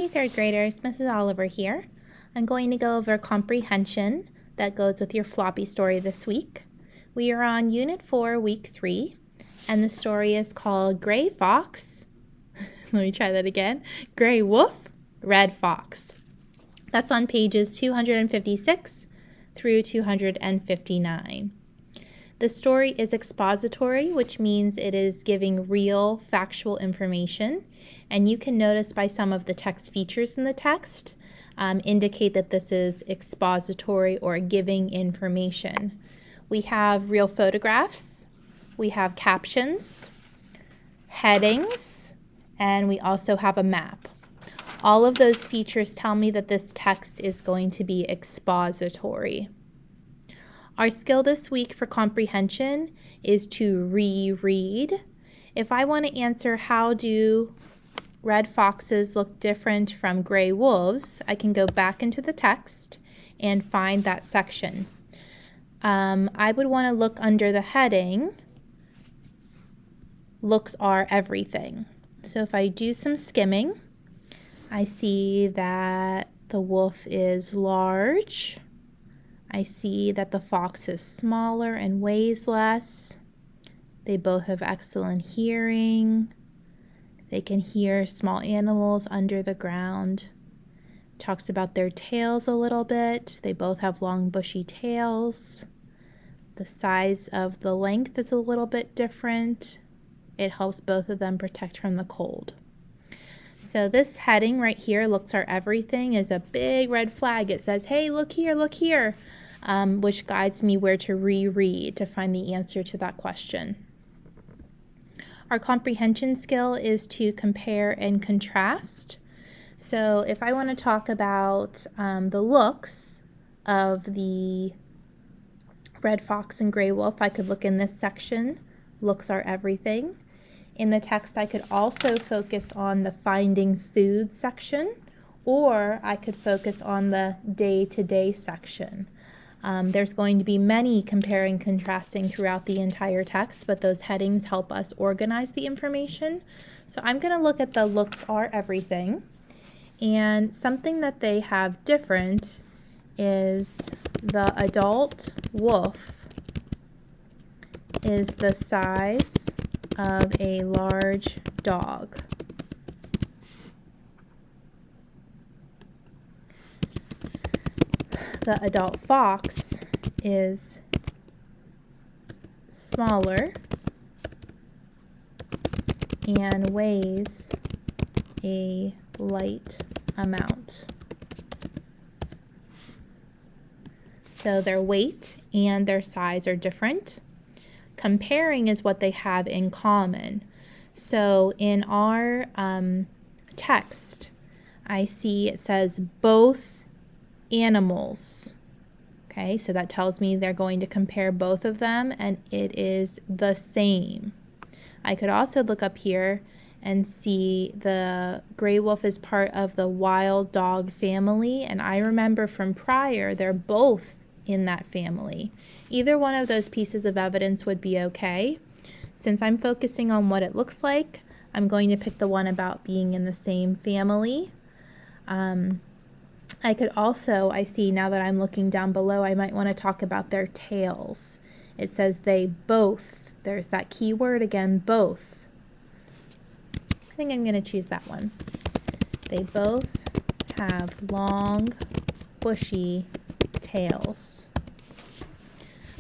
Hey third graders, Mrs. Oliver here. I'm going to go over comprehension that goes with your floppy story this week. We are on Unit 4, Week 3, and the story is called Gray Fox. Let me try that again. Gray Wolf, Red Fox. That's on pages 256 through 259. The story is expository, which means it is giving real, factual information. And you can notice by some of the text features in the text indicate that this is expository or giving information. We have real photographs, we have captions, headings, and we also have a map. All of those features tell me that this text is going to be expository. Our skill this week for comprehension is to reread. If I want to answer how do red foxes look different from gray wolves, I can go back into the text and find that section. I would want to look under the heading, looks are everything. So if I do some skimming, I see that the wolf is large. I see that the fox is smaller and weighs less. They both have excellent hearing. They can hear small animals under the ground. Talks about their tails a little bit. They both have long bushy tails. The size of the length is a little bit different. It helps both of them protect from the cold. So this heading right here, looks are everything, is a big red flag. It says, hey, look here, which guides me where to reread to find the answer to that question. Our comprehension skill is to compare and contrast. So if I want to talk about the looks of the red fox and gray wolf, I could look in this section, looks are everything. In the text, I could also focus on the finding food section, or I could focus on the day-to-day section. There's going to be many comparing and contrasting throughout the entire text, but those headings help us organize the information. So I'm going to look at the looks are everything. And something that they have different is the adult wolf is the size of a large dog. The adult fox is smaller and weighs a light amount. So their weight and their size are different. Comparing is what they have in common. So in our text, I see it says both animals. Okay, so that tells me they're going to compare both of them, and it is the same. I could also look up here and see the gray wolf is part of the wild dog family, and I remember from prior, they're both in that family. Either one of those pieces of evidence would be okay. Since I'm focusing on what it looks like, I'm going to pick the one about being in the same family. I could also, I see now that I'm looking down below, I might want to talk about their tails. It says they both, there's that key word again, both. I think I'm going to choose that one. They both have long, bushy tails.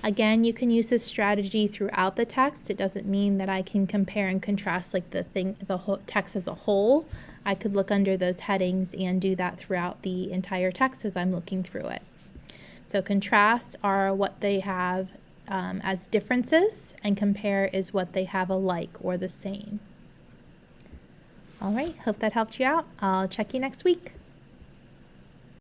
Again, you can use this strategy throughout the text. It doesn't mean that I can compare and contrast like the whole text as a whole. I could look under those headings and do that throughout the entire text as I'm looking through it. So contrast are what they have as differences, and compare is what they have alike or the same. All right, hope that helped you out. I'll check you next week.